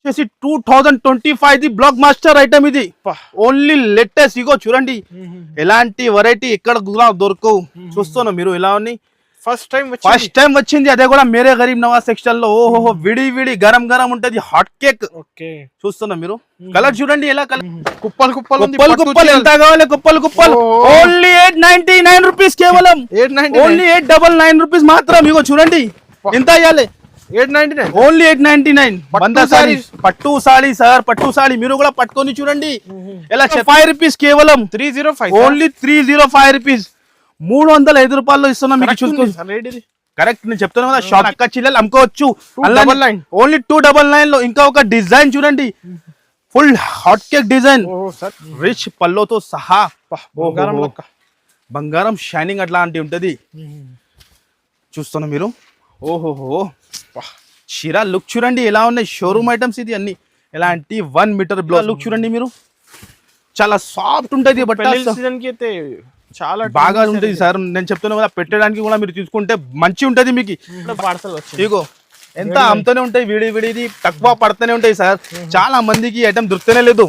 2025 the black master item ఇది only latest ఇగో చూడండి ఎలాంటి వెరైటీ ఎక్కడ దొరకవు చూస్తున్నా మీరు ఎలా ఉన్నాయి ఫస్ట్ టైం వచ్చింది అదే కూడా మేరే గరీబ్ నవాజ్ టెక్స్టైల్ లో ఓహో విడి విడి గరం గరం ఉంటది హాట్ కేక్ చూస్తున్నా మీరు కలర్ చూడండి ఎలా కలర్ కుప్పలు కుప్పలు ఎంత కావాలి కుప్పలు ఓన్లీ 899 రూపీస్ కేవలం ఓన్లీ 899 రూపీస్ మాత్రం ఇగో చూడండి ఎంత అయ్యాలి 899 ఓన్లీ 899 వంద సారీ పట్టు సారీ సార్ పట్టు సారీ మీరు కూడా పట్టుకొని చూడండి ఎలా 5 రూపీస్ కేవలం 305 ఓన్లీ 305 రూపీస్ 305 రూపాయల్లో ఇస్తున్నా మీకు చూసుకోండి కరెక్ట్ నేను చెప్తున్నా కదా షాప్ అక్క చిల్లలు అమ్ముకోవచ్చు ఓన్లీ 299 లో ఇంకా ఒక డిజైన్ చూడండి full hot cake design rich పల్లోతో సహా బంగారం షైనింగ్ అట్లాంటి ఉంటది చూస్తున్నా మీరు ఓహోహో చీర లుక్ చూడండి ఎలా ఉన్నాయి షోరూమ్ ఐటమ్స్ ఇది అన్ని ఎలాంటి 1 మీటర్ బ్లౌజ్ లుక్ చూడండి మీరు చాలా సాఫ్ట్ ఉంటది బట్ చాలా బాగా ఉంటుంది సార్ నేను చెప్తున్నా కదా పెట్టడానికి కూడా మీరు తీసుకుంటే మంచి ఉంటది మీకు పార్సల్ ఇగో ఎంత అమ్ముతూనే ఉంటాయి విడిది తక్కువ పడుతూనే ఉంటాయి సార్ చాలా మందికి ఐటమ్ దొరుకుతూనే లేదు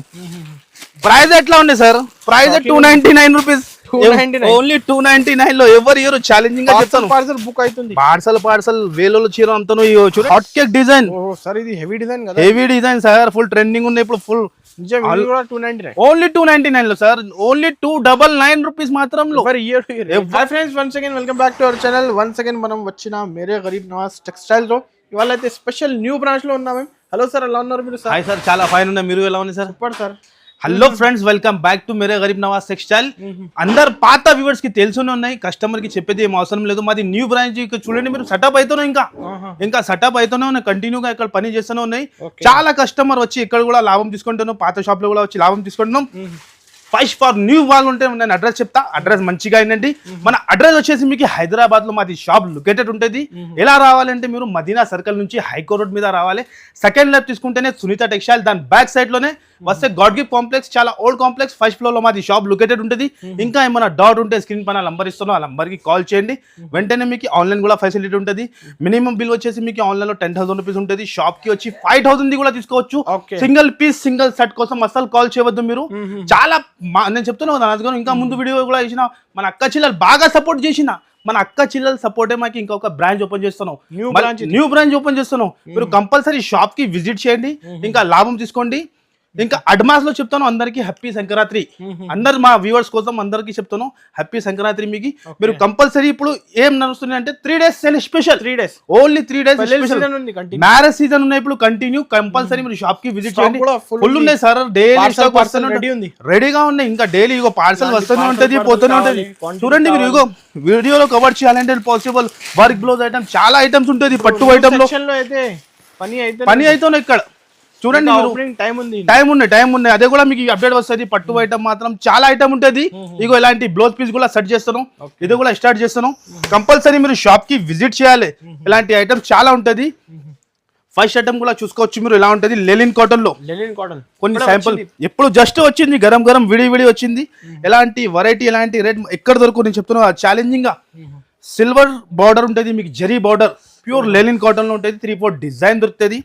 ప్రైస్ ఎట్లా ఉంది సార్ ప్రైస్ 299 రూపీస్ ఓన్లీ 299 లో ఎవరు ఇయర్ ఛాలెంజింగ్ గా చెప్తాను పార్సల్ బుక్ అవుతుంది పార్సల్ వేలలో చీర అమ్ముతాను హాట్ కేక్ డిజైన్ సార్ ఇది హెవీ డిజైన్ కదా heavy design sir full trending ఉంది ఇప్పుడు ఫుల్ ఓన్లీ 299 లో సార్ ఓన్లీ 299 రూపీస్ మాత్రం friends once again welcome back to our channel once again మనం వచ్చిన మేరే గరీబ్ నవాజ్ టెక్స్టైల్ లో ఇవాళ అయితే స్పెషల్ న్యూ బ్రాంచ్ లో ఉన్నాం మేము హలో సార్ ఎలా ఉన్నారు మీరు హాయ్ సార్ చాలా ఫైన్ ఉన్నా మీరు ఎలా ఉన్నారు sir super sir hello friends welcome back to Mere Garib Nawaz textile అందరు పాత వ్యూవర్స్ కి తెలుసునే ఉన్నాయి కస్టమర్ కి చెప్పేది ఏం అవసరం లేదు మాది న్యూ బ్రాంచ్ చూడండి మీరు సెటప్ అవుతూనే ఇంకా సెటప్ అవుతూనే ఉన్నాయి కంటిన్యూగా ఇక్కడ పని చేస్తూనే ఉన్నాయి చాలా కస్టమర్ వచ్చి ఇక్కడ కూడా లాభం తీసుకుంటున్నాం పాత షాప్ లో కూడా వచ్చి లాభం తీసుకుంటున్నాం ఫస్ట్ ఫర్ న్యూ వాళ్ళు ఉంటే నేను అడ్రస్ చెప్తా అడ్రస్ మంచిగా ఏంటండి మన అడ్రస్ వచ్చేసి మీకు హైదరాబాద్ లో మాది షాప్ లొకేటెడ్ ఉంటుంది ఎలా రావాలంటే మీరు మదీనా సర్కిల్ నుంచి హైకోర్ట్ రోడ్ మీద రావాలి సెకండ్ లెఫ్ట్ తీసుకుంటేనే సునీత టెక్స్టైల్ దాని బ్యాక్ సైడ్ లోనే వస్తే గాడ్ గిఫ్ట్ కాంప్లెక్స్ చాలా ఓల్డ్ కాంప్లెక్స్ ఫస్ట్ ఫ్లోర్ లో మాది షాప్ లొకేటెడ్ ఉంటుంది ఇంకా ఏమైనా డౌట్ ఉంటే స్క్రీన్ పైన నంబర్ ఇస్తున్నాం ఆ నంబర్ కి కాల్ చేయండి వెంటనే మీకు ఆన్లైన్ కూడా ఫెసిలిటీ ఉంటుంది మినిమం బిల్ వచ్చేసి మీకు ఆన్లైన్ లో 10,000 రూపీస్ ఉంటుంది షాప్ కి వచ్చి 5,000 కూడా తీసుకోవచ్చు సింగిల్ పీస్ సింగిల్ సెట్ కోసం అసలు కాల్ చేయవద్దు మీరు చాలా నేను చెప్తున్నా కదా ఇంకా ముందు వీడియో కూడా చేసిన మన అక్క చెల్లెలు బాగా సపోర్ట్ చేసిన మన అక్క చెల్లెల సపోర్టే మాకు ఇంకొక బ్రాంచ్ ఓపెన్ చేస్తున్నాం న్యూ బ్రాంచ్ ఓపెన్ చేస్తున్నాం మీరు కంపల్సరీ షాప్ కి విజిట్ చేయండి ఇంకా లాభం తీసుకోండి ఇంకా అడ్వాన్స్ లో చెప్తాను అందరికి హ్యాపీ సంక్రాంతి అందరు మా వ్యూవర్స్ కోసం అందరికి చెప్తాను హ్యాపీ సంక్రాంతి మీకు మీరు కంపల్సరీ ఇప్పుడు ఏం నడుస్తుంది అంటే 3 days sale special 3 days only 3 days marriage season ఉన్నాయి ఇప్పుడు కంటిన్యూ కంపల్సరీ మీరు షాప్ కి విజిట్ చేయండి ఫుల్ ఉన్నాయి సార్ డైలీ స్టాక్ పార్సల్ రెడీగా ఉన్నాయి ఇంకా డైలీ ఇగో పార్సల్ వస్తూనే ఉంటది పోతూనే ఉంటది చూడండి మీరు ఇగో వీడియోలో కవర్ చేయాలంటే పాసిబుల్ వర్క్ బ్లౌజ్ ఐటమ్ చాలా ఐటమ్స్ ఉంటుంది పట్టు ఐటమ్ లో పని అవుతున్నాయి ఇక్కడ చూడండి టైం ఉంది అదే కూడా మీకు అప్డేట్ వస్తుంది పట్టు ఐటమ్ మాత్రం చాలా ఐటమ్ ఉంటుంది ఇగో ఇలాంటి బ్లౌజ్ పీస్ కూడా సెట్ చేస్తాను ఇది కూడా స్టార్ట్ చేస్తాను కంపల్సరీ మీరు షాప్ కి విజిట్ చేయాలి ఇలాంటి ఐటమ్ చాలా ఉంటది ఫస్ట్ ఐటమ్ కూడా చూసుకోవచ్చు మీరు ఎలా ఉంటది లెనిన్ కాటన్ లో కొన్ని శాంపుల్ ఎప్పుడు జస్ట్ వచ్చింది గరం గరం విడి వచ్చింది ఎలాంటి వెరైటీ ఎలాంటి రేట్ ఎక్కడ దొరుకు నేను చెప్తున్నా ఛాలెంజింగ్ గా సిల్వర్ బార్డర్ ఉంటుంది మీకు zari border pure linen cotton లో ఉంటుంది 3-4 డిజైన్ దొరుకుతుంది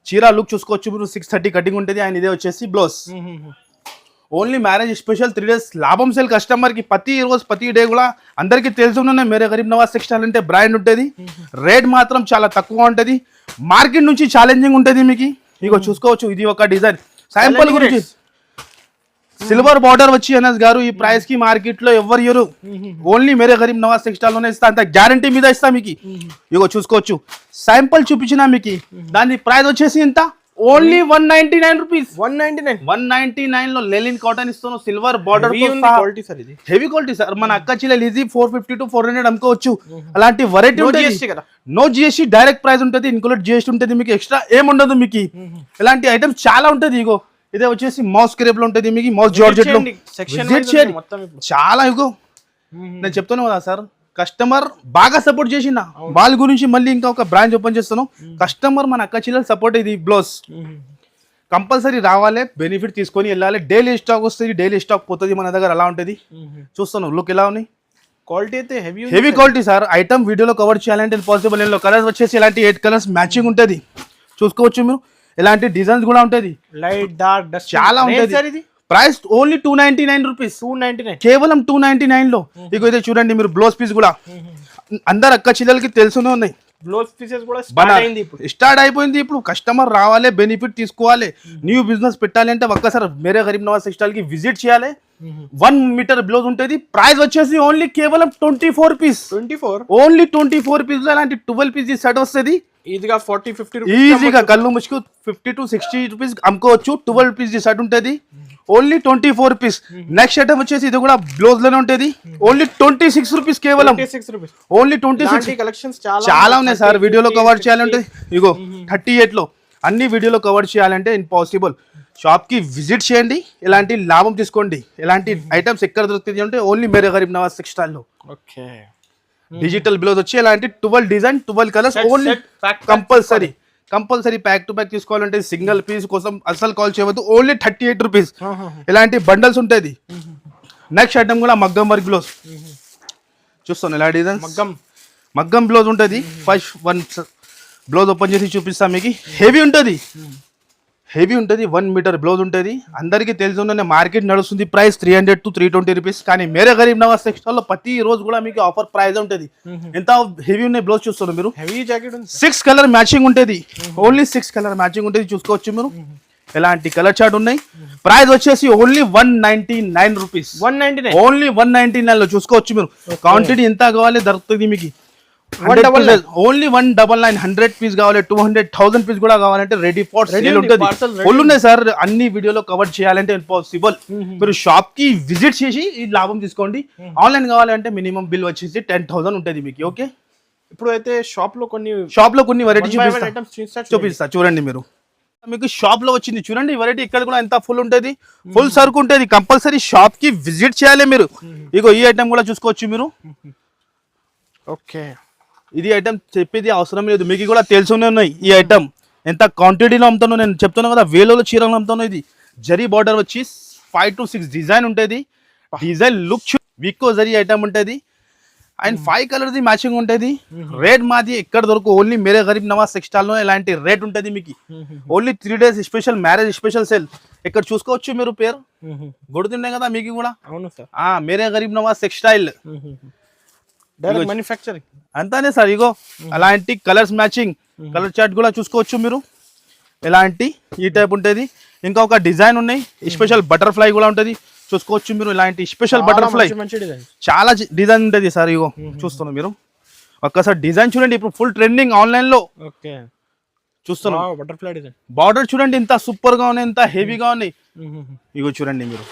చీర లుక్ చూసుకోవచ్చు మీరు 630 కటింగ్ ఉంటుంది అండ్ ఇదే వచ్చేసి blouse only marriage special 3 days లాభం సేల్ కస్టమర్ కి ప్రతి డే కూడా అందరికి తెలుసుకున్నాయి మేరే గరీబ్ నవాజ్ టెక్స్టైల్ అంటే బ్రాండ్ ఉంటుంది రేట్ మాత్రం చాలా తక్కువ ఉంటుంది మార్కెట్ నుంచి ఛాలెంజింగ్ ఉంటుంది మీకు ఇగో చూసుకోవచ్చు ఇది ఒక డిజైన్ శాంపుల్ గురించి సిల్వర్ బార్డర్ వచ్చి అనస్ గారు ఈ ప్రైస్ కి మార్కెట్ లో ఎవరు ఇయ్యరు ఓన్లీ మేరే గరీబ్ నవాజ్ టెక్స్టైల్ లోనే ఇస్తా అంత గ్యారంటీ మీద ఇస్తా మీకు ఇగో చూసుకోవచ్చు శాంపుల్ చూపించిన మీకు దాని ప్రైస్ వచ్చేసి ఎంత ఓన్లీ 199 రూపీస్ 199 లో లెనిన్ కాటన్ ఇస్తాను silver border heavy quality sir మన అక్క చెల్లెలు ఈజీ 450 to 400 అమ్ముకోవచ్చు అలాంటి వెరైటీ ఉంటుంది నో జిఎస్టీ డైరెక్ట్ ప్రైస్ ఉంటుంది ఇన్క్లూడ్ జిఎస్టీ ఉంటుంది మీకు ఎక్స్ట్రా ఏముండదు మీకు ఇలాంటి ఐటమ్స్ చాలా ఉంటుంది ఇగో ఇదే వచ్చేసి మౌస్ క్రేప్ లో ఉంటుంది మీకు మౌస్ జార్జెట్ లో చాలా ఇగో నేను చెప్తాను కదా సార్ కస్టమర్ బాగా సపోర్ట్ చేసిన వాళ్ళ గురించి మళ్ళీ ఇంకా ఒక బ్రాంచ్ ఓపెన్ చేస్తాను కస్టమర్ మన అక్క చెల్లెలు సపోర్ట్ ఇది బ్లౌజ్ కంపల్సరీ రావాలి బెనిఫిట్ తీసుకొని వెళ్ళాలి డైలీ స్టాక్ వస్తుంది డైలీ స్టాక్ పోతుంది మన దగ్గర అలా ఉంటుంది చూస్తాను లుక్ ఎలా ఉన్నాయి క్వాలిటీ అయితే హెవీ క్వాలిటీ సార్ ఐటమ్ వీడియోలో కవర్ చేయాలంటే పాసిబుల్ కలర్స్ వచ్చేసి ఇలాంటి 8 కలర్స్ మ్యాచింగ్ ఉంటుంది చూసుకోవచ్చు మీరు ఇలాంటి డిజైన్స్ కూడా ఉంటది, లైట్ డార్క్ డస్ట్ చాలా ఉంటది. ఇది ప్రైస్ ఓన్లీ 299 రూపీస్, 299 కేవలం 299 లో. ఇగో ఇదే చూడండి మీరు, బ్లౌజ్ పీస్ కూడా అందరు అక్క చెల్లెలకి తెలుసునే ఉన్నాయి. బ్లౌజ్ పీసెస్ కూడా స్టార్ట్ అయిపోయింది ఇప్పుడు. కస్టమర్ రావాలి, బెనిఫిట్ తీసుకోవాలి, న్యూ బిజినెస్ పెట్టాలి అంటే ఒక్కసారి మేరే గరీబ్ నవాజ్ టెక్స్టైల్ కి విజిట్ చేయాలి. 1 మీటర్ బ్లౌజ్ ఉంటుంది. ప్రైస్ వచ్చేసి ఓన్లీ కేవలం 24 రూపీస్, ఓన్లీ 24 రూపీస్ లో ఇలాంటి 12 పీస్ సెట్ వస్తుంది. ఈజీగా 40-50 ఈజీగా కళ్ళు ముసుకు 50 to 60 రూపీస్ అమ్ముకోవచ్చు. 12 పీస్ సెట్ ఉంటుంది, ఓన్లీ 24 రూపీస్. నెక్స్ట్ ఐటమ్ వచ్చేసి ఇది కూడా బ్లౌజ్ లోనే ఉంటుంది, ఓన్లీ 26 రూపీస్, కేవలం ఓన్లీ 26. కలెక్షన్స్ చాలా ఉన్నాయి సార్, వీడియోలో కవర్ చేయాలంటే ఇగో 38 లో అన్ని వీడియోలో కవర్ చేయాలంటే ఇంపాసిబుల్. షాప్ కి విజిట్ చేయండి, ఇలాంటి లాభం తీసుకోండి. ఇలాంటి ఐటమ్స్ ఎక్కడ దొరుకుతుంది అంటే ఓన్లీ మేరే గరీబ్ నవాజ్ టెక్స్టైల్ లో. ఓకే, డిజిటల్ బ్లౌజ్ వచ్చి ఇలాంటి 12 design 12 colours only. Compulsory pack to pack తీసుకోవాలంటే సింగిల్ పీస్ కోసం అసలు కాల్ చేయవద్దు, ఓన్లీ 38 రూపీస్. ఇలాంటి బండల్స్ ఉంటుంది. నెక్స్ట్ ఐటమ్ కూడా మగ్గం వర్క్ బ్లౌజ్ చూస్తాను, ఇలా డిజైన్ మగ్గం బ్లౌజ్ ఉంటుంది. ఫస్ట్ వన్ బ్లౌజ్ ఓపెన్ చేసి చూపిస్తాను మీకు. హెవీ ఉంటుంది, 1 మీటర్ బ్లౌజ్ ఉంటుంది. అందరికీ తెలిసి మార్కెట్ నడుస్తుంది ప్రైస్ 300 to 320 రూపీస్. కానీ మేరే గరీబ్ నవాజ్ టెక్స్టైల్ లో ప్రతి రోజు కూడా మీకు ఆఫర్ ప్రైస్ ఉంటుంది. ఎంత హెవీ ఉన్నాయి బ్లౌజ్ చూస్తారు మీరు. హెవీ జాకెట్ 6 కలర్ మ్యాచింగ్ ఉంటుంది, ఓన్లీ 6 కలర్ మ్యాచింగ్ ఉంటుంది. చూసుకోవచ్చు మీరు, ఎలాంటి కలర్ చార్ట్ ఉన్నాయి. ప్రైస్ వచ్చేసి ఓన్లీ 199 రూపీస్, ఓన్లీ 199 లో చూసుకోవచ్చు మీరు. క్వాంటిటీ ఎంత కావాలి దొరుకుతుంది మీకు. ఓన్లీ 199, 100 పీస్ కావాలి, 200,000 పీస్ కూడా కావాలంటే రెడీ ఫర్ సేల్ ఉంటుంది. ఫుల్ ఉన్నాయి సార్, అన్ని వీడియోలో కవర్ చేయాలంటే ఇంపాసిబుల్. మీరు షాప్ కి విజిట్ చేసి ఈ లాభం తీసుకోండి. ఆన్లైన్ కావాలంటే మినిమం బిల్ వచ్చేసి 10,000 ఉంటుంది మీకు. ఓకే, ఇప్పుడు అయితే షాప్ లో కొన్ని వెరైటీ చూపిస్తా చూడండి మీరు. మీకు షాప్ లో వచ్చింది చూడండి వెరైటీ. ఇక్కడ కూడా ఎంత ఫుల్ ఉంటుంది, ఫుల్ సరుకు ఉంటుంది. కంపల్సరీ షాప్ కి విజిట్ చేయాలి మీరు. ఇగో ఈ ఐటమ్ కూడా చూసుకోవచ్చు మీరు. ఓకే, ఇది ఐటమ్ చెప్పేది అవసరం లేదు, మీకు కూడా తెలుసునే ఉన్నాయి. ఈ ఐటమ్ ఎంత క్వాంటిటీలో అమ్ముతానో నేను చెప్తాను కదా, వేలలో చీరలు అమ్ముతాను. ఇది జరీ బార్డర్ వచ్చి 5 to 6 డిజైన్ ఉంటుంది. డిజైన్ లుక్ విక్కో జరీ ఐటమ్ ఉంటుంది. అండ్ 5 కలర్ది మ్యాచింగ్ ఉంటుంది. రేట్ మాది ఎక్కడ దొరకు ఓన్లీ మేరే గరీబ్ నవాజ్ టెక్స్టైల్ లో ఇలాంటి రేట్ ఉంటుంది మీకు. Only 3 days special, marriage special sale. ఇక్కడ చూసుకోవచ్చు మీరు, పేరు గుర్తుండే కదా మీకు కూడా. అవును sir, Mere Garib Nawaz textile direct manufacturing అంతానే సార్. ఇగో అలాంటి కలర్స్ మ్యాచింగ్, కలర్ చార్ట్ కూడా చూసుకోవచ్చు మీరు. ఇలాంటి ఈ టైప్ ఉంటుంది. ఇంకా ఒక డిజైన్ ఉన్నాయి, స్పెషల్ బటర్ఫ్లై కూడా ఉంటుంది. చూసుకోవచ్చు మీరు, ఇలాంటి స్పెషల్ బటర్ఫ్లై చాలా డిజైన్ ఉంటుంది సార్. ఇగో చూస్తున్నారు మీరు, ఒక్కసారి డిజైన్ చూడండి. ఇప్పుడు ఫుల్ ట్రెండింగ్ ఆన్లైన్ లో. చూస్తున్నాం బటర్ఫ్లై డిజైన్, బార్డర్ చూడండి ఎంత సూపర్ గా ఉన్నాయి, ఎంత హెవీగా ఉన్నాయి. ఇగో చూడండి మీరు,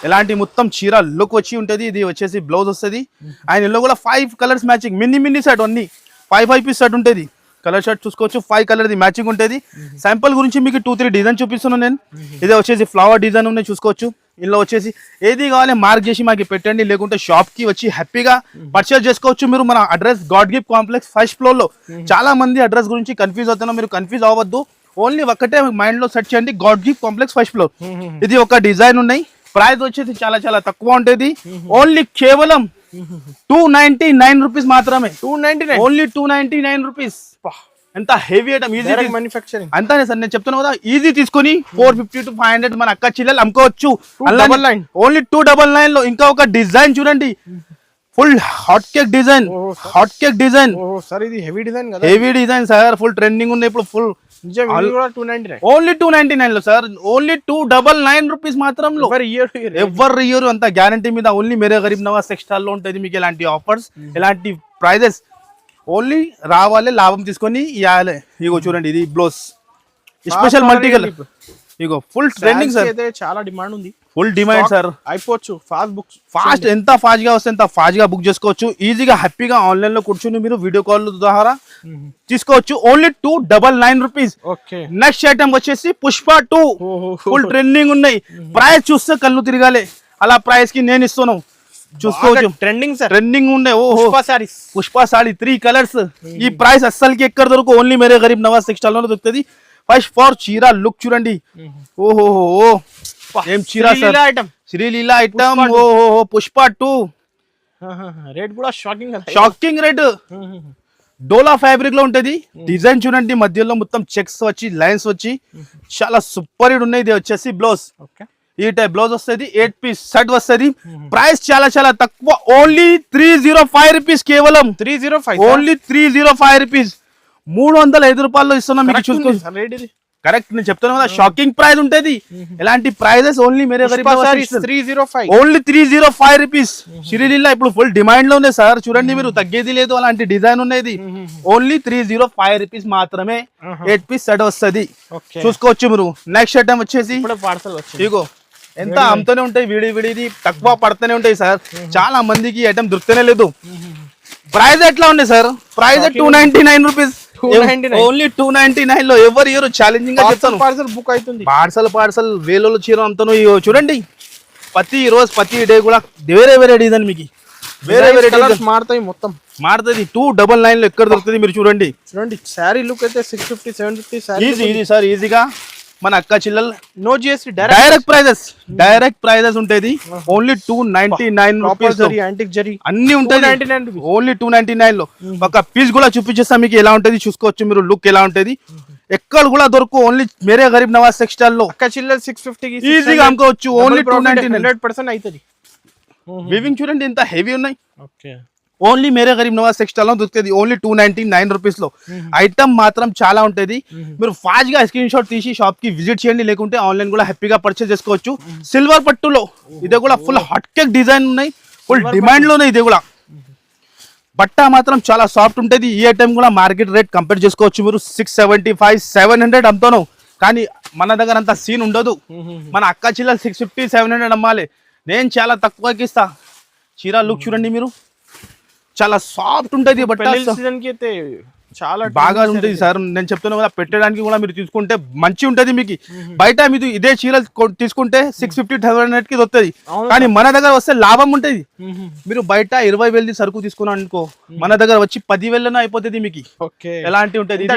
ఎలాంటి మొత్తం చీర లుక్ వచ్చి ఉంటుంది. ఇది వచ్చేసి బ్లౌజ్ వస్తుంది. ఆయన ఇందులో కూడా 5 కలర్స్ మ్యాచింగ్, మినీ సెట్ అన్ని 5 పీస్ సెట్ ఉంటుంది. కలర్ షర్ట్ చూసుకోవచ్చు, 5 కలర్ది మ్యాచింగ్ ఉంటుంది. శాంపుల్ గురించి మీకు 2-3 డిజైన్ చూపిస్తున్నాను నేను. ఇదే వచ్చేసి ఫ్లవర్ డిజైన్ ఉన్నాయి చూసుకోవచ్చు. ఇందులో వచ్చేసి ఏది కావాలి మార్క్ చేసి మాకు పెట్టండి, లేకుంటే షాప్ కి వచ్చి హ్యాపీగా పర్చేస్ చేసుకోవచ్చు మీరు. మన address God gift complex 1st floor లో. చాలా మంది అడ్రస్ గురించి కన్ఫ్యూజ్ అవుతున్నారు, మీరు కన్ఫ్యూజ్ అవ్వద్దు. ఓన్లీ ఒకటే మైండ్ లో సెర్చ్ చేయండి, God gift complex 1st floor. ఇది ఒక డిజైన్ ఉన్నాయి. ప్రైస్ వచ్చేసి చాలా చాలా తక్కువ ఉంటుంది, ఓన్లీ కేవలం 299 రూపీస్ మాత్రమే. 299, ఓన్లీ 299 రూపీస్. ఎంత హెవీ ఐటమ్, ఈజీ మ్యానుఫ్యాక్చరింగ్ అంతానే సార్. నేను చెప్తున్నా కదా, ఈజీ తీసుకుని 450 to 500 మన అక్క చిల్లలు అమ్ముకోవచ్చు. ఓన్లీ 299 లో. ఇంకా ఒక డిజైన్ చూడండి, full hot cake design, sir. ఇది heavy design sir, full trending ఉంది ఇప్పుడు. ఫుల్ ఓన్లీ 299 లో సార్, ఓన్లీ 299 రూపీస్ మాత్రం. ఎవరి ఇయర్ అంత గ్యారంటీ మీద. ఓన్లీ మేరే గరీబ్ నవాజ్ టెక్స్టైల్ లో ఉంటుంది మీకు ఇలాంటి ఆఫర్స్, ఇలాంటి ప్రైజెస్. ఓన్లీ రావాలి, లాభం తీసుకొని ఇవ్వాలి. ఇగో చూడండి, ఇది బ్లౌజ్ స్పెషల్ మల్టీ కలర్. ఇగో ఫుల్ ట్రెండింగ్ సార్, చాలా డిమాండ్ ఉంది, ఫుల్ డిమాండ్ సార్. అయిపోవచ్చు ఫాస్ట్, ఎంత ఫాస్ట్ గా వస్తే ఎంత ఫాస్ట్ గా బుక్ చేసుకోవచ్చు. ఈజీగా హ్యాపీగా ఆన్లైన్ లో కూర్చొని మీరు వీడియో కాల్ ద్వారా తీసుకోవచ్చు. Only 299 rupees. నెక్స్ట్ ఐటమ్ వచ్చేసి పుష్ప 2, ఫుల్ ట్రెండింగ్ ఉన్నాయి. ప్రైస్ చూస్తే కళ్ళు తిరగాలి, అలా ప్రైస్ కి నేను ఇస్తున్నాను. చూసుకోవచ్చు, ట్రెండింగ్ ఉండే. Pushpa sorry 3 colours. ఈ ప్రైస్ అస్సలకి ఎక్కడ దొరకు, ఓన్లీ మేరే గరీబ్ నవాజ్ టెక్స్టైల్ లో దొరుకుతుంది. ఫస్ట్ ఫార్ చీర లుక్ చూడండి, ఓహో ఏం చీర సార్, శ్రీలీలా ఐటమ్. ఓహో పుష్ప 2 రేట్ కూడా షాకింగ్ రేట్. డోలా ఫ్యాబ్రిక్ లో ఉంటది. డిజైన్ చూడండి, మధ్యలో మొత్తం చెక్స్ వచ్చి లైన్స్ వచ్చి చాలా సూపర్ హిట్ ఉన్నాయి. ఇది వచ్చేసి బ్లౌజ్, ఈ టైప్ బ్లౌజ్ వస్తుంది. 8 పీస్ సెట్ వస్తుంది. ప్రైస్ చాలా చాలా తక్కువ, ఓన్లీ 305 రూపీస్, కేవలం 305, ఓన్లీ 305 రూపీస్, 305 రూపాయల్లో ఇస్తున్నాం మీకు. చూసుకోండి, కరెక్ట్ నేను చెప్తాను కదా, షాకింగ్ ప్రైస్ ఉంటది. ఎలాంటి prices only Mere Garib Nawaz 305, only 305 rupees. Sreeleela ఇప్పుడు ఫుల్ డిమాండ్ లో ఉంది సార్, చూడండి మీరు, తగ్గేది లేదు. అలాంటి డిజైన్ ఉన్నది. ఓన్లీ 305 రూపీస్ మాత్రమే. 8 పీస్ సెట్ వస్తుంది, చూసుకోవచ్చు మీరు. నెక్స్ట్ ఐటమ్ వచ్చేసి ఇగో, ఎంత అమ్ముతూనే ఉంటాయి, విడిది తక్కువ పడుతూనే ఉంటాయి సార్. చాలా మందికి ఐటమ్ దొరుకుతూనే లేదు. ప్రైస్ ఎట్లా ఉంది సార్? ప్రైస్ 299 రూపీస్, ఓన్లీ 299 లో. ఎవరు ఇయర్ ఛాలెంజింగ్ గా చెప్తాను. పార్సల్ బుక్ అవుతుంది. పార్సల్ వేలలో చీర అమ్ముతాను. చూడండి, ప్రతి రోజు ప్రతి డే కూడా వేరే డిజైన్ మీకు, వేరే కలర్స్ మారుతాయి, మొత్తం మారుతుంది. 299 లో ఎక్కడ దొరుకుతుంది మీరు చూడండి. శారీ లుక్ అయితే 650 750 ఈజీ సార్, ఈజీగా మన అక్క చిల్లలు. నో జిఎస్టీ, డైరెక్ట్ ప్రైజెస్ ఉంటుంది. ఓన్లీ 299 రూపీస్, అన్ని ఉంటాయి. ఓన్లీ 299 లో. ఒక పీస్ కూడా చూపించేస్తా మీకు ఎలా ఉంటది, చూసుకోవచ్చు మీరు. లుక్ ఎలా ఉంటది, ఎక్కడ కూడా దొరకు. ఓన్లీ మేరే గరీబ్ నవాజ్ టెక్స్టైల్ లో అక్క చిల్లలు 650 ఈజీగా అమ్ముకోవచ్చు. ఓన్లీ 299, 100% అవుతుంది. వీవింగ్ చూడండి ఎంత హెవీ ఉన్నాయి. ఓన్లీ మేరే గరీబ్ నవాజ్ టెక్స్టైల్ లో దొరుకుతుంది. ఓన్లీ 299 రూపీస్ లో. ఐటమ్ మాత్రం చాలా ఉంటది. మీరు ఫాస్ట్ గా స్క్రీన్ షాట్ తీసి షాప్ కి విజిట్ చేయండి, లేకుంటే ఆన్లైన్ కూడా హ్యాపీగా పర్చేస్ చేసుకోవచ్చు. సిల్వర్ పట్టులో ఇదే కూడా ఫుల్ హాట్ కేక్ డిజైన్ ఉన్నాయి, ఫుల్ డిమాండ్ లోనే. ఇదే కూడా బట్ట మాత్రం చాలా సాఫ్ట్ ఉంటది. ఈ ఐటమ్ కూడా మార్కెట్ రేట్ కంపేర్ చేసుకోవచ్చు మీరు. 675 700 అమ్ముతాను, కానీ మన దగ్గర అంత సీన్ ఉండదు. మన అక్క చిల్లలు 650 700 అమ్మాలి. నేను చాలా తక్కువకి ఇస్తా. చీర లుక్ చూడండి మీరు, చాలా సాఫ్ట్ ఉంటది. బట్ట చాలా బాగా ఉంటుంది సార్. నేను చెప్తున్నా కదా, పెట్టడానికి కూడా మీరు తీసుకుంటే మంచి ఉంటది మీకు. బయట మీరు ఇదే చీరలు తీసుకుంటే 650 700 కి వస్తుంది, కానీ మన దగ్గర వస్తే లాభం ఉంటది. మీరు బయట 20,000 సరుకు తీసుకున్నాను అనుకో, మన దగ్గర వచ్చి 10,000 అయిపోతుంది మీకు. ఎలాంటి ఉంటది,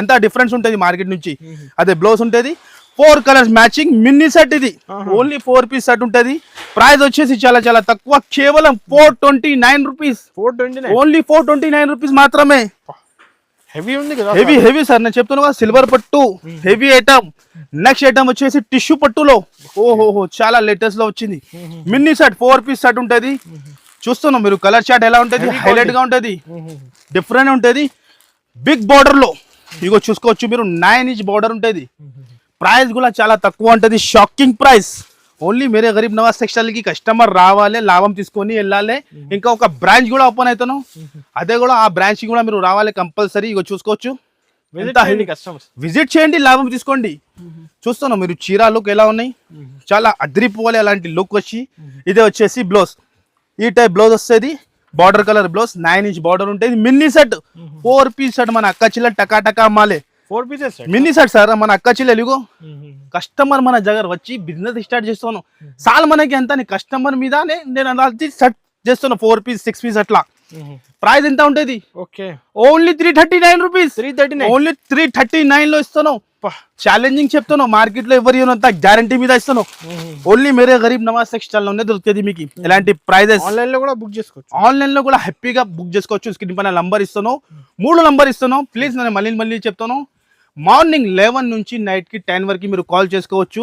అంతా డిఫరెన్స్ ఉంటది మార్కెట్ నుంచి. అదే బ్లౌజ్ ఉంటది, 4 కలర్స్ మ్యాచింగ్ మినీ సెట్. ఇది ఓన్లీ 4 పీస్ సెట్ ఉంటది. ప్రైస్ వచ్చేసి చాలా చాలా తక్కువ, కేవలం 429 రూపీస్. ఓన్లీ 429 రూపీస్ మాత్రమే. హెవీ ఉంది కదా, హెవీ సార్. నేను చెప్తున్నా కదా, సిల్వర్ పట్టు హెవీ ఐటమ్. నెక్స్ట్ ఐటమ్ వచ్చేసి టిష్యూ పట్టులో, ఓహో చాలా లేటెస్ట్ లో వచ్చింది. మినీ సెట్ 4 పీస్ సెట్ ఉంటది. చూస్తున్నాం మీరు, కలర్ చార్ట్ ఎలా ఉంటది, హైలైట్ గా ఉంటది, డిఫరెంట్ ఉంటది. బిగ్ బార్డర్ లో ఇగో చూసుకోవచ్చు మీరు, 9 ఇంచ్ బార్డర్ ఉంటది. ప్రైస్ కూడా చాలా తక్కువ ఉంటది, shocking price. Only Mere Garib Nawaz textile కి కస్టమర్ రావాలి, లాభం తీసుకొని వెళ్ళాలి. ఇంకా ఒక బ్రాంచ్ కూడా ఓపెన్ అవుతాను, అదే కూడా ఆ బ్రాంచ్ కూడా మీరు రావాలి కంపల్సరీ. ఇగో చూసుకోవచ్చు, విజిట్ చేయండి, లాభం తీసుకోండి. చూస్తున్నాం మీరు, చీర లుక్ ఎలా ఉన్నాయి, చాలా అదిరిపోవాలి అలాంటి లుక్ వచ్చి. ఇదే వచ్చేసి బ్లౌజ్, ఈ టైప్ బ్లౌజ్ వస్తుంది. Border colour blouse, 9 inch border ఉంటుంది. Mini set 4 piece set. మన అక్క చిల్ల టకా టకా అమ్మాలి. 4 పీసెస్ మినీ సెట్ సార్. మన అక్క చెల్లెలుగో కస్టమర్ మన దగ్గర వచ్చి బిజినెస్ స్టార్ట్ చేస్తాను, సాల్ మనకి ఎంత కస్టమర్ మీదనే నేను అది సెట్ చేస్తున్నా. 4 పీస్ 6 పీస్ అట్లా. ప్రైస్ ఎంత ఉంటది, ఓన్లీ 339 రూపీస్. ఓన్లీ 339 లో ఇస్తాను. ఛాలెంజింగ్ చెప్తాను, మార్కెట్ లో ఎవరు అంత గ్యారంటీ మీద ఇస్తాను. ఓన్లీ మేరే గరీబ్ నవాజ్ టెక్స్టైల్ లోనే దొరుకుతుంది మీకు. ఇలాంటి ప్రైజెస్ ఆన్లైన్ లో కూడా బుక్ చేసుకోవచ్చు, ఆన్లైన్ లో కూడా హ్యాపీగా బుక్ చేసుకోవచ్చు. స్క్రీన్ పైన నంబర్ ఇస్తాను, 3 నంబర్ ఇస్తాను. ప్లీజ్ నేను మళ్ళీ చెప్తాను, మార్నింగ్ 11 నుంచి నైట్ కి 10 వరకు మీరు కాల్ చేసుకోవచ్చు.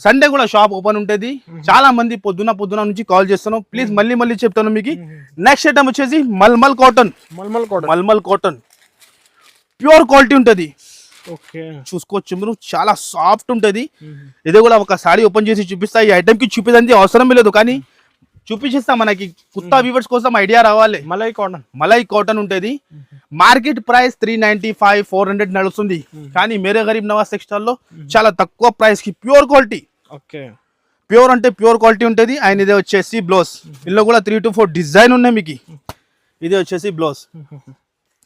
సండే కూడా షాప్ ఓపెన్ ఉంటుంది. చాలా మంది పొద్దున నుంచి కాల్ చేస్తాను. ప్లీజ్ మళ్ళీ చెప్తాను మీకు. నెక్స్ట్ ఐటమ్ వచ్చేసి మల్మల్ కాటన్, ప్యూర్ క్వాలిటీ ఉంటది. చూసుకోవచ్చు మీరు, చాలా సాఫ్ట్ ఉంటది. ఇది కూడా ఒక సారీ ఓపెన్ చేసి చూపిస్తా. ఈ ఐటమ్ కి చూపించడానికి అవసరం లేదు, కానీ చూపించేస్తా. మనకి కొత్త వ్యూవర్స్ కోసం ఐడియా రావాలి. మలై కాటన్ ఉంటది. మార్కెట్ ప్రైస్ 395 400 నడుస్తుంది, కానీ మేరే గరీబ్ నవాజ్ టెక్స్టైల్ లో చాలా తక్కువ ప్రైస్ కి ప్యూర్ క్వాలిటీ. ప్యూర్ అంటే ప్యూర్ క్వాలిటీ ఉంటది. అండ్ ఇదే వచ్చేసి బ్లౌజ్, ఇందులో కూడా 3 to 4 డిజైన్ ఉన్నాయి మీకు. ఇదే వచ్చేసి బ్లౌజ్,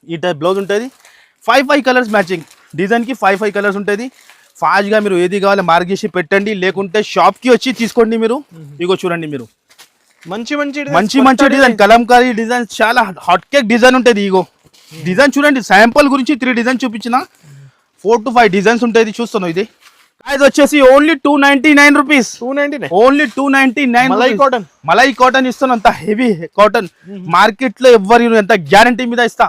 ఈ టైప్ బ్లౌజ్ ఉంటది. 5 కలర్స్ మ్యాచింగ్. డిజైన్ కి 5 కలర్స్ ఉంటది. ఫాస్ట్ గా మీరు ఏది కావాలి మార్క్ చేసి పెట్టండి, లేకుంటే షాప్ కి వచ్చి తీసుకోండి మీరు. ఇగో చూడండి మీరు, మంచి డిజైన్, కలంకారీ డిజైన్, చాలా హాట్ కేక్ డిజైన్ ఉంటది. ఇగో డిజైన్ చూడండి, శాంపుల్ గురించి 3 డిజైన్ చూపించిన. 4 to 5 డిజైన్స్ ఉంటాయి. చూస్తున్నావు, ఇది ప్రైస్ వచ్చేసి only 299 rupees. 299 only 299. Malai cotton. Malai cotton ఇస్తాను, అంత హెవీ కాటన్. మార్కెట్ లో ఎవ్వరు ఎంత గ్యారంటీ మీద ఇస్తా.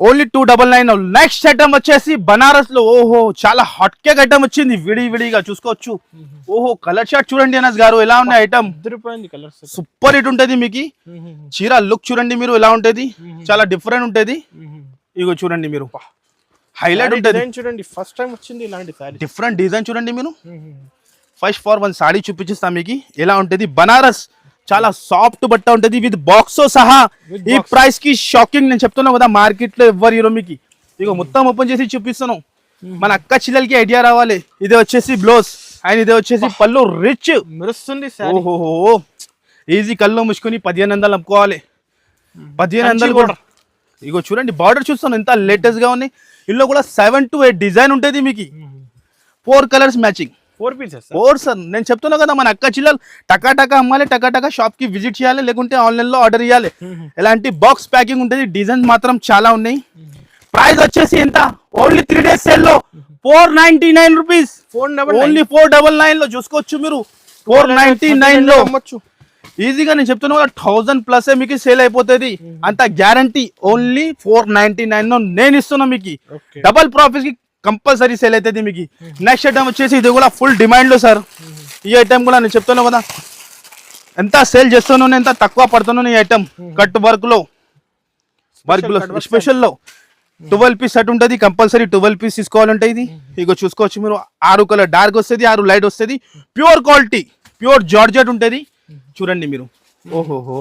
ఓన్లీ 299. నెక్స్ట్ ఐటమ్ వచ్చేసి బనారస్ లో ఓహో చాలా హాట్ కేక్ ఐటమ్ వచ్చింది, విడిగా చూసుకోవచ్చు. ఓహో కలర్ షార్ట్ చూడండి అనస్ గారు ఎలా ఉన్నాయి ఐటమ్. సూపర్ హిట్ ఉంటది మీకు. చీర లుక్ చూడండి మీరు ఎలా ఉంటది, చాలా డిఫరెంట్ ఉంటది. ఇగో చూడండి మీరు, హైలైట్ ఉంటది చూడండి. ఫస్ట్ టైం వచ్చింది ఇలాంటి సారీ, డిఫరెంట్ డిజైన్ చూడండి మీరు. ఫస్ట్ ఫర్ వన్ సాడీ చూపించిస్తా మీకు ఎలా ఉంటది. బనారస్ చాలా సాఫ్ట్ బట్ట ఉంటది విత్ బాక్స్ సహా. ఈ ప్రైస్ కి షాకింగ్. నేను చెప్తున్నా కదా మార్కెట్ లో ఎవ్వరు హీరో మీకు. ఇక మొత్తం ఓపెన్ చేసి చూపిస్తాను, మన అక్క చిల్లలకి ఐడియా రావాలి. ఇదే వచ్చేసి బ్లౌజ్ అండ్ ఇదే వచ్చేసి పళ్ళు రిచ్ మెరుస్తుంది. ఓహో ఈజీ కళ్ళు ముసుకుని 1500 అమ్ముకోవాలి. 1500 కూడా. ఇగో చూడండి బార్డర్ చూస్తాను ఎంత లేటెస్ట్ గా ఉన్నాయి. ఇందులో కూడా 7 to 8 డిజైన్ ఉంటుంది మీకు. 4 కలర్స్ మ్యాచింగ్. 4 పీసెస్. 4 సార్. నేను చెప్తున్నా కదా మన అక్క చిల్లలు టకా అమ్మాలి, టకా షాప్ కి విజిట్ చేయాలి, లేకుంటే ఆన్లైన్ లో ఆర్డర్ ఇవ్వాలి. ఇలాంటి బాక్స్ ప్యాకింగ్ ఉంటుంది. డిజైన్ మాత్రం చాలా ఉన్నాయి. ప్రైస్ వచ్చేసి ఎంత, ఓన్లీ 3 days సేల్ లో 499 రూపీస్. ఓన్లీ 499 లో చూసుకోవచ్చు మీరు. 499 లో అమ్మొచ్చు ఈజీగా. నేను చెప్తున్నా కదా 1000+ మీకు సేల్ అయిపోతుంది, అంత గ్యారంటీ. ఓన్లీ 499 లో నేను ఇస్తున్నా మీకు. డబల్ ప్రాఫిట్ కి కంపల్సరీ సేల్ అవుతుంది మీకు. నెక్స్ట్ ఐటమ్ వచ్చేసి ఇది కూడా ఫుల్ డిమాండ్ లో సార్. ఈ ఐటమ్ కూడా నేను చెప్తున్నా కదా ఎంత సేల్ చేస్తున్నాను, ఎంత తక్కువ పడుతున్నాను. ఈ ఐటమ్ కట్ వర్క్ లో స్పెషల్ లో 12 పీస్ సెట్ ఉంటుంది. కంపల్సరీ 12 పీస్ తీసుకోవాలంటే ఇది. ఇగో చూసుకోవచ్చు మీరు. 6 కలర్ డార్క్ వస్తుంది, 6 లైట్ వస్తుంది. ప్యూర్ క్వాలిటీ, ప్యూర్ జార్జెట్ ఉంటుంది చూడండి మీరు. ఓహోహో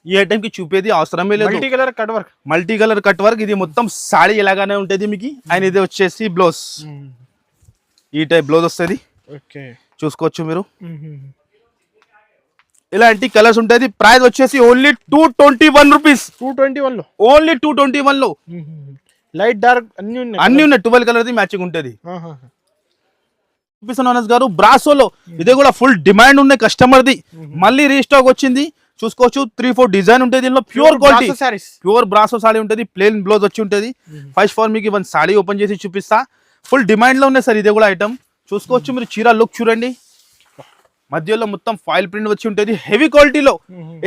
ఈ ఐటమ్ కి చూపేది అవసరమే లేదు. Multi colour cut work. ఇది మొత్తం సాడీ ఎలాగానే ఉంటుంది మీకు. అండ్ ఇది వచ్చేసి బ్లౌజ్, ఈ టైప్ బ్లౌజ్ వస్తుంది చూసుకోవచ్చు మీరు. ఇలాంటి కలర్స్ ఉంటుంది. ప్రైస్ వచ్చేసి ఓన్లీ 221 రూపీస్. 221 లో ఓన్లీ 221 లో లైట్ డార్క్ అన్ని ఉన్నాయి. 12 కలర్ మ్యాచింగ్ ఉంటుంది. గారు బ్రాసోలో ఇది కూడా ఫుల్ డిమాండ్ ఉన్నాయి కస్టమర్ ది. మళ్ళీ రీస్టాక్ వచ్చింది చూసుకోవచ్చు. 3-4 డిజైన్ ఉంటుంది దీనిలో. Pure quality pure brasso sari ఉంటుంది. ప్లేన్ బ్లౌజ్ వచ్చి ఉంటుంది. ఫస్ట్ ఫార్ మీకు 1 సాడీ ఓపెన్ చేసి చూపిస్తా. ఫుల్ డిమాండ్ లో ఉన్నాయి సార్ ఇది కూడా ఐటమ్ చూసుకోవచ్చు మీరు. చీర లుక్ చూడండి, మధ్యలో మొత్తం ఫాయిల్ ప్రింట్ వచ్చి ఉంటుంది. హెవీ క్వాలిటీలో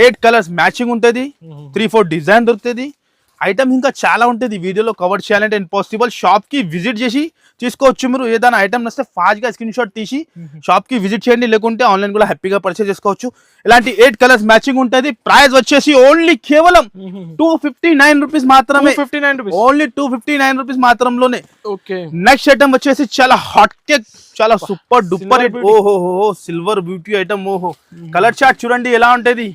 8 కలర్స్ మ్యాచింగ్ ఉంటుంది. 3-4 డిజైన్ దొరుకుతుంది. ఐటమ్ ఇంకా చాలా ఉంటుంది, వీడియోలో కవర్ చేయాలంటే ఇంపాసిబుల్. షాప్ కి విజిట్ చేసి తీసుకోవచ్చు మీరు. ఏదైనా ఐటమ్ నస్తే ఫాస్ట్ గా స్క్రీన్ షాట్ తీసి షాప్ కి విజిట్ చేయండి, లేకుంటే ఆన్లైన్ కూడా హ్యాపీగా పర్చేస్ చేసుకోవచ్చు. ఇలాంటి 8 కలర్స్ మ్యాచింగ్ ఉంటుంది. ప్రైస్ వచ్చేసి ఓన్లీ కేవలం 259 రూపీస్ మాత్రమే. ఓన్లీ 259 రూపీస్ మాత్రంలోనే. నెక్స్ట్ ఐటమ్ వచ్చేసి చాలా హాట్ కేక్, చాలా సూపర్ డూపర్ హిట్. ఓహో సిల్వర్ బ్యూటీ ఐటమ్. ఓహో కలర్ చార్ట్ చూడండి ఎలా ఉంటది,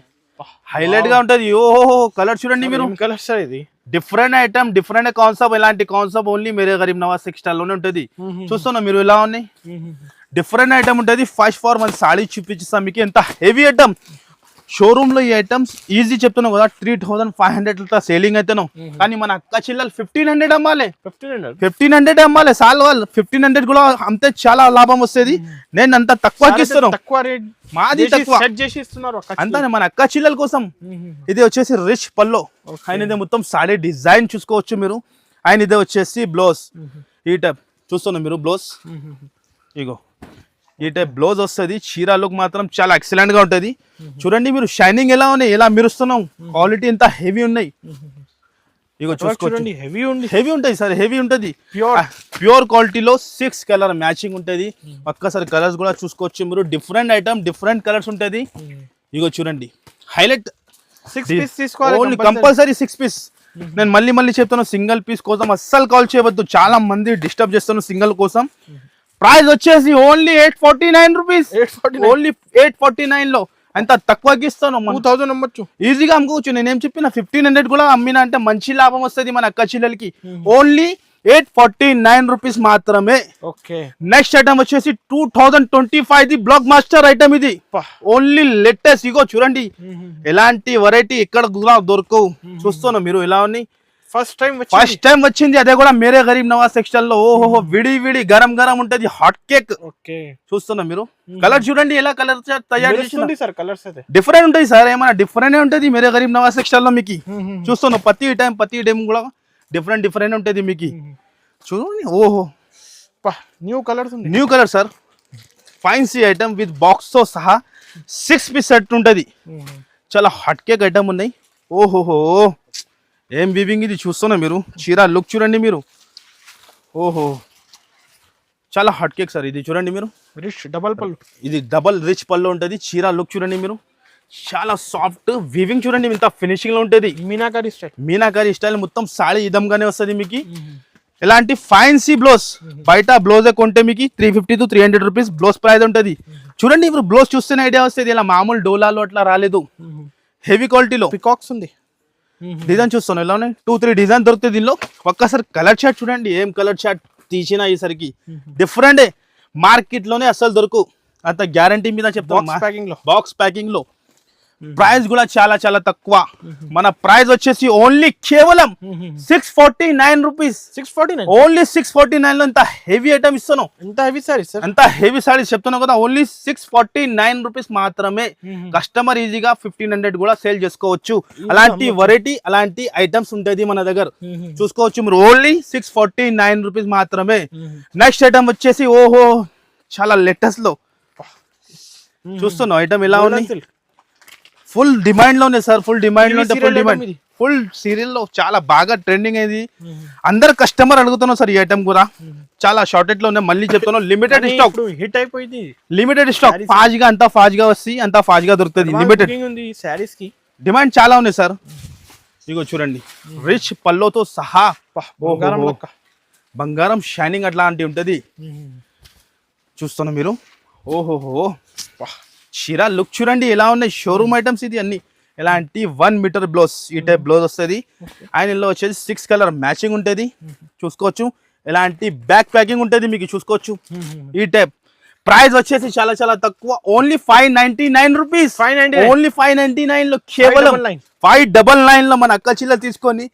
హైలైట్ గా ఉంటది. ఓహో కలర్ చూడండి మీరు. కలర్ సార్ ఇది డిఫరెంట్ ఐటమ్, డిఫరెంట్ కాన్సెప్ట్. ఇలాంటి concept only Mere Garib Nawaz textile లోనే ఉంటది. చూస్తున్నా మీరు ఎలా ఉన్నాయి. డిఫరెంట్ ఐటమ్ ఉంటది. ఫస్ట్ ఫార్ 1 సాడీ చూపించిస్తాం మీకు. ఎంత హెవీ ఐటమ్. షోరూమ్ లో ఈ ఐటమ్స్ ఈజీ చెప్తున్నావు కదా 3500 సేలింగ్ అయితేను. కానీ మన అక్క చిల్లలు 1500 అమ్మాలి. 1500 అమ్మాలి. సాల్ వాళ్ళు 1500 కూడా అంతే చాలా లాభం వస్తుంది. నేను అంత తక్కువకి ఇస్తాను. మాది తక్కువ అంతానే మన అక్క చిల్లల కోసం. ఇది వచ్చేసి రిచ్ పల్లో. ఆయన ఇదే మొత్తం సాడీ డిజైన్ చూసుకోవచ్చు మీరు. ఆయన ఇదే వచ్చేసి బ్లౌజ్ ఈ టైప్ చూస్తున్నాం మీరు. బ్లౌజ్ ఇగో ఈ టైప్ బ్లౌజ్ వస్తుంది. చీర లుక్ మాత్రం చాలా ఎక్సలెంట్ గా ఉంటది. చూడండి మీరు షైనింగ్ ఎలా ఉన్నాయి, ఎలా మెరుస్తున్నాం. క్వాలిటీ ఎంత హెవీ ఉన్నాయి. ఇగో చూసుకోండి. హెవీ ఉంటుంది సార్, హెవీ ఉంటుంది. ప్యూర్ క్వాలిటీలో 6 కలర్ మ్యాచింగ్ ఉంటుంది. ఒక్కసారి కలర్స్ కూడా చూసుకోవచ్చు మీరు. డిఫరెంట్ ఐటమ్, డిఫరెంట్ కలర్స్ ఉంటుంది. ఇగో చూడండి హైలైట్. 6 పీస్ తీసుకోవాలి కంపల్సరీ. 6 పీస్. నేను మళ్ళీ చెప్తాను, సింగిల్ పీస్ కోసం అస్సలు కాల్ చేయవద్దు. చాలా మంది డిస్టర్బ్ చేస్తాను సింగిల్ కోసం. ప్రైస్ వచ్చేసి ఓన్లీ 849 రూపీస్. ఓన్లీ 849 లో అంత తక్కువకి ఇస్తాను. 2000 అమ్మొచ్చు ఈజీగా అమ్ముకోవచ్చు. నేనేం చెప్పిన 1500 కూడా అమ్మినా అంటే మంచి లాభం వస్తుంది మన అక్క చిల్లలకి. ఓన్లీ 849 రూపీస్ మాత్రమే. నెక్స్ట్ ఐటమ్ వచ్చేసి 2025 ది బ్లాక్ మాస్టర్ ఐటమ్. ఇది ఓన్లీ లేటెస్ట్. ఇగో చూడండి ఎలాంటి వెరైటీ ఎక్కడ దొరకవు. చూస్తున్నాం మీరు ఎలా ఉన్నాయి. ఫస్ట్ టైం వచ్చింది. అదే కూడా మేరే గరీబ్ నవాజ్ టెక్స్టైల్ లో. ఓహో విడి గరం ఉంటది హాట్ కేక్. చూస్తున్నా మీరు. కలర్ చూడండి ఎలా కలర్ తయారు చేస్తుంది సార్. కలర్స్ అయితే డిఫరెంట్ ఉంటాయి సార్. ఏమైనా డిఫరెంట్ ఉంటది మేరే గరీబ్ నవాజ్ టెక్స్టైల్ లో మీకు. చూస్తున్నా ప్రతి టైం కూడా డిఫరెంట్ ఉంటది మీకు. చూడండి ఓహో న్యూ కలర్స్ ఉంది. New colour sir, fancy item with box తో సహా 6 పీస్ సెట్ ఉంటుంది. చాలా హట్ కేక్ ఐటమ్ ఉన్నాయి. ఓహోహో ఏం వీవింగ్ ఇది చూస్తున్నా మీరు, చీర లుక్ చూడండి మీరు. ఓహో చాలా హట్ కేక్ సార్ ఇది చూడండి మీరు. రిచ్ డబల్ పళ్ళు, ఇది డబల్ రిచ్ పళ్ళు ఉంటుంది. చీర లుక్ చూడండి మీరు, చాలా సాఫ్ట్ వీవింగ్ చూడండి ఇంత ఫినిషింగ్ లో ఉంటుంది. మీనాకారి స్టైల్ మొత్తం సాడీ ఇదంగానే వస్తుంది మీకు. ఇలాంటి ఫైన్సీ బ్లౌజ్ బయట బ్లౌజ్ కొంటే మీకు 350 to 300 రూపీస్ బ్లౌజ్ ప్రైస్ ఉంటుంది. చూడండి ఇప్పుడు బ్లౌజ్ చూస్తేనే ఐడియా వస్తుంది, ఇలా మామూలు డోలాలో అట్లా రాలేదు, హెవీ క్వాలిటీలో పికాక్స్ ఉంది. డిజైన్ చూస్తాను ఎలా ఉన్నాయి, 2-3 డిజైన్ దొరుకుతుంది దీనిలో. ఒక్కసారి కలర్ చార్ట్ చూడండి, ఏం కలర్ చార్ట్ తీసినా ఈసరికి డిఫరెంట్. మార్కెట్ లోనే అసలు దొరుకు, అంత గ్యారంటీ మీద చెప్తాను. బాక్స్ ప్యాకింగ్ లో ప్రైస్ కూడా చాలా చాలా తక్కువ. మన ప్రైస్ వచ్చేసి ఓన్లీ కేవలం 649 రూపీస్. 649 ఓన్లీ 649 లో ఇంత హెవీ ఐటమ్ ఇస్తాను. ఎంత హెవీ సారీస్, అంత హెవీ సారీస్ చెప్తున్నావు కదా, ఓన్లీ 649 రూపీస్ మాత్రమే. కస్టమర్ ఈజీగా 1500 కూడా సేల్ చేసుకోవచ్చు. అలాంటి వెరైటీ అలాంటి ఐటమ్స్ ఉంటుంది మన దగ్గర, చూసుకోవచ్చు మీరు. ఓన్లీ 649 రూపీస్ మాత్రమే. నెక్స్ట్ ఐటమ్ వచ్చేసి ఓహో చాలా లేటెస్ట్ లో చూస్తున్నావు ఐటమ్ ఎలా ఉంది, ఫుల్ డిమాండ్ లోనే సార్, ఫుల్ డిమాండ్ లో, ఫుల్ సీరియల్ లో చాలా బాగా ట్రెండింగ్ అయింది. అందరు కస్టమర్ అడుగుతున్నావు సార్ ఈ ఐటమ్ కూడా. చాలా షార్టెడ్ లో మళ్ళీ చెప్తున్నావు, లిమిటెడ్ స్టాక్, హిట్ అయిపోయింది. లిమిటెడ్ స్టాక్, ఫాస్ట్ గా అంతా ఫాస్ట్ గా వస్తాయి, అంతా ఫాస్ట్ గా దొరుకుతుంది. లిమిటెడ్ సారీస్ కి డిమాండ్ చాలా ఉంది సార్. ఇగో చూడండి రిచ్ పల్లోతో సహా బంగారం షైనింగ్ అట్లాంటి ఉంటది. చూస్తున్నా మీరు. ఓహోహో చీర లుక్ చూడండి ఎలా ఉన్నాయి, షోరూమ్ ఐటమ్స్ ఇది అన్ని. ఎలాంటి 1 మీటర్ బ్లౌజ్, ఈ టైప్ బ్లౌజ్ వస్తుంది. అండ్ ఇందులో వచ్చేసి 6 కలర్ మ్యాచింగ్ ఉంటుంది, చూసుకోవచ్చు. ఎలాంటి బ్యాక్ ప్యాకింగ్ ఉంటుంది మీకు, చూసుకోవచ్చు. ఈ టైప్ ప్రైస్ వచ్చేసి చాలా చాలా తక్కువ, ఓన్లీ 599 రూపీస్. ఓన్లీ 599 లో కేవలం 599 లో మన అక్క చిల్ల తీసుకొని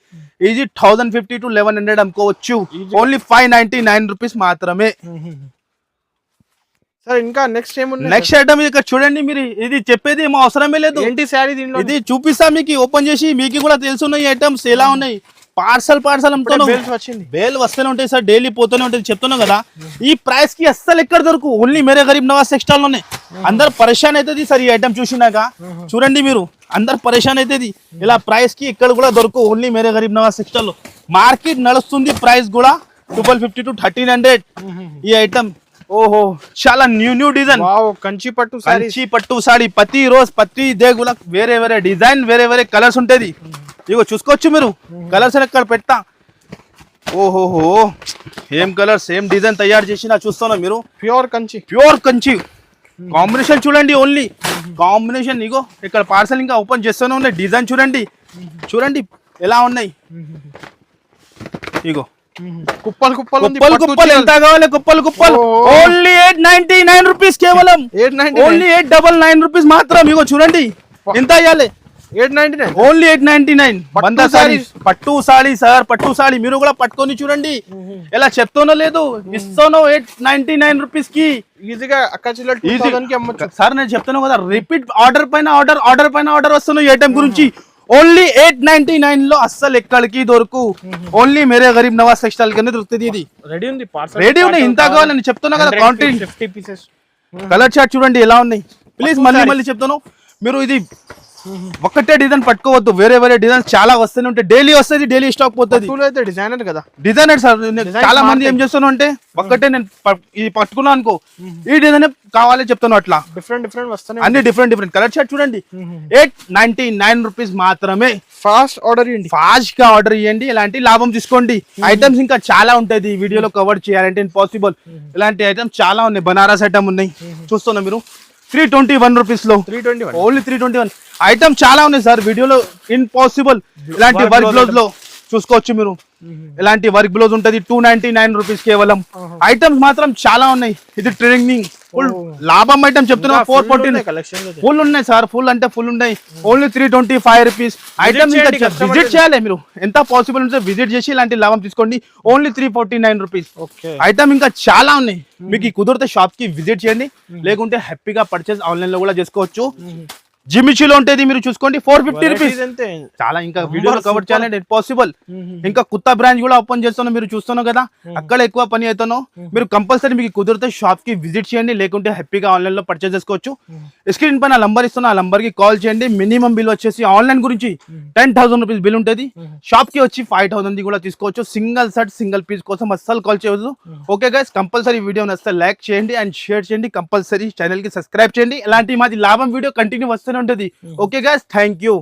ఈజీ 1050 to 1100 అమ్ముకోవచ్చు. ఓన్లీ 599 రూపీస్ మాత్రమే. సార్ ఇంకా నెక్స్ట్ ఏముంది, నెక్స్ట్ ఐటమ్ ఇక్కడ చూడండి మీరు, ఇది చెప్పేది ఏమో అవసరమే లేదు. ఏంటి సారీ దీనిలో, ఇది చూపిస్తా మీకు, ఓపెన్ చేసి మీకు కూడా తెలుసున్నాయి ఐటమ్స్ ఎలా ఉన్నాయి. పార్సల్ అమ్ముతున్నాం, బేల్ వస్తూనే ఉంటాయి సార్, డైలీ పోతూనే ఉంటుంది. చెప్తున్నాం కదా ఈ ప్రైస్ కి అస్సలు ఎక్కడ దొరకు, ఓన్లీ మేరే గరీబ్ నవాజ్ టెక్స్టైల్ లోనే. అందరు పరేషాన్ అవుతుంది సార్ ఈ ఐటమ్ చూసినాక. చూడండి మీరు, అందరు పరేషాన్ అవుతుంది ఇలా ప్రైస్ కి ఇక్కడ కూడా దొరకు, ఓన్లీ మేరే గరీబ్ నవాజ్ టెక్స్టైల్ లో. మార్కెట్ నడుస్తుంది ప్రైస్ కూడా 1250 to 1300 ఈ ఐటమ్. ఓహో చాలా న్యూ డిజైన్, కంచి పట్టు సారీ. ప్రతి దేగుల వేరే వేరే డిజైన్, వేరే వేరే కలర్స్ ఉంటది. ఇగో చూసుకోవచ్చు మీరు, కలర్స్ ఎక్కడ పెడతా. ఓహోహో ఏం కలర్స్, ఏం డిజైన్ తయారు చేసినా చూస్తున్నా మీరు. ప్యూర్ కంచి కాంబినేషన్ చూడండి, ఓన్లీ కాంబినేషన్. ఇగో ఇక్కడ పార్సల్ ఇంకా ఓపెన్ చేస్తూనే ఉన్నాయి. డిజైన్ చూడండి ఎలా ఉన్నాయి. ఇగో కుప్పలు ఎంత కావాలి, కుప్పలు. ఓన్లీ 899 రూపీస్, కేవలం ఓన్లీ 899 రూపీస్ మాత్రం. ఇగో చూడండి ఎంత అయ్యాలి, 899 ఓన్లీ 899. పట్టు సారీ సార్, పట్టు సారీ మీరు కూడా పట్టుకొని చూడండి. ఎలా చెప్తానో లేదు, ఇస్తానో 899 రూపీస్ కి ఈజీగా సార్. నేను చెప్తాను కదా, రిపీట్ ఆర్డర్ పైన ఆర్డర్ వస్తున్నాయి ఈ ఐటమ్ గురించి. ఓన్లీ 899 లో అస్సలు ఎక్కడికి దొరకు, ఓన్లీ మేరే గరీబ్ నవాజ్ టెక్స్టైల్ కింద దొరుకుతుంది. ఇది రెడీ ఉన్నాయి, ఇంత కావాలని చెప్తున్నా కదా. Quantity 50 pieces. కలర్ చార్ట్ చూడండి ఎలా ఉన్నాయి. ప్లీజ్ మళ్ళీ చెప్తాను, మీరు ఇది ఒక్కటే డిజైన్ పట్టుకోవద్దు, వేరే వేరే డిజైన్ చాలా వస్తూనే ఉంటాయి. డైలీ వస్తుంది, డైలీ స్టాక్ పోతుంది. డిజైనర్ కదా, డిజైనర్ సార్. చాలా మంది ఏం చేస్తాను అంటే ఒక్కటే నేను ఇది పట్టుకున్నాను అనుకో, ఈ డిజైన్ కావాలి చెప్తాను. అట్లా డిఫరెంట్ వస్తాయి, అన్ని డిఫరెంట్ కలర్ షర్ట్ చూడండి. 899 రూపీస్ మాత్రమే. ఫాస్ట్ గా ఆర్డర్ ఇవ్వండి, ఇలాంటి లాభం తీసుకోండి. ఐటమ్స్ ఇంకా చాలా ఉంటాయి, వీడియోలో కవర్ చేయాలంటే ఇంపాసిబుల్. ఇలాంటి ఐటమ్స్ చాలా ఉన్నాయి, బనారస్ ఐటమ్ ఉన్నాయి. చూస్తున్నా మీరు 321 రూపీస్ లో, ఓన్లీ 321 ఐటమ్ చాలా ఉన్నాయి సార్, వీడియోలో ఇంపాసిబుల్. ఇలాంటి వర్క్ బ్లౌజ్ లో చూసుకోవచ్చు మీరు. ఇలాంటి వర్క్ బ్లౌజ్ ఉంటది 299 రూపీస్ కేవలం. ఐటమ్స్ మాత్రం చాలా ఉన్నాయి. ఇది ట్రెండింగ్ ఫుల్ లాభం ఐటమ్ చెప్తున్నా. 414 ఫుల్ ఉన్నాయి సార్, ఫుల్ అంటే ఫుల్ ఉన్నాయి. Only 325 rupees item. విజిట్ చేయాలి మీరు, ఎంత పాసిబుల్ ఉంటే విజిట్ చేసి ఇలాంటి లాభం తీసుకోండి. Only 349 rupees item. ఇంకా చాలా ఉన్నాయి, మీకు కుదిరితే షాప్ కి విజిట్ చేయండి, లేకుంటే హ్యాపీగా పర్చేస్ ఆన్లైన్ లో కూడా చేసుకోవచ్చు. జిమిచీలో ఉంటుంది మీరు చూసుకోండి 450 రూపీస్. అంతే. చాలా ఇంకా వీడియోలో కవర్ చేయాలంటే పాసిబుల్. ఇంకా కొత్త బ్రాంచ్ కూడా ఓపెన్ చేస్తున్నాం, మీరు చూస్తున్నాం కదా, అక్కడ ఎక్కువ పని అవుతాను. మీరు కంపల్సరీ మీకు కుదిరితే షాప్ కి విజిట్ చేయండి, లేకుంటే హ్యాపీగా ఆన్లైన్ లో పర్చేస్ చేసుకోవచ్చు. స్క్రీన్ పైన నంబర్ ఇస్తున్నా, ఆ నంబర్ కి కాల్ చేయండి. మినిమం బిల్ వచ్చేసి ఆన్లైన్ గురించి 10,000 రూపీస్ బిల్ ఉంటుంది. షాప్ కి వచ్చి 5,000 కూడా తీసుకోవచ్చు. సింగిల్ సెట్ సింగిల్ పీస్ కోసం అస్సలు కాల్ చేయవద్దు. ఓకే గైస్, కంపల్సరీ వీడియో నచ్చితే లైక్ చేయండి అండ్ షేర్ చేయండి. కంపల్సరీ ఛానల్ కి సబ్స్క్రైబ్ చేయండి. ఇలాంటి మాది లాభం వీడియో కంటిన్యూ వస్తూనే ఉంటుంది. Okay guys, thank you.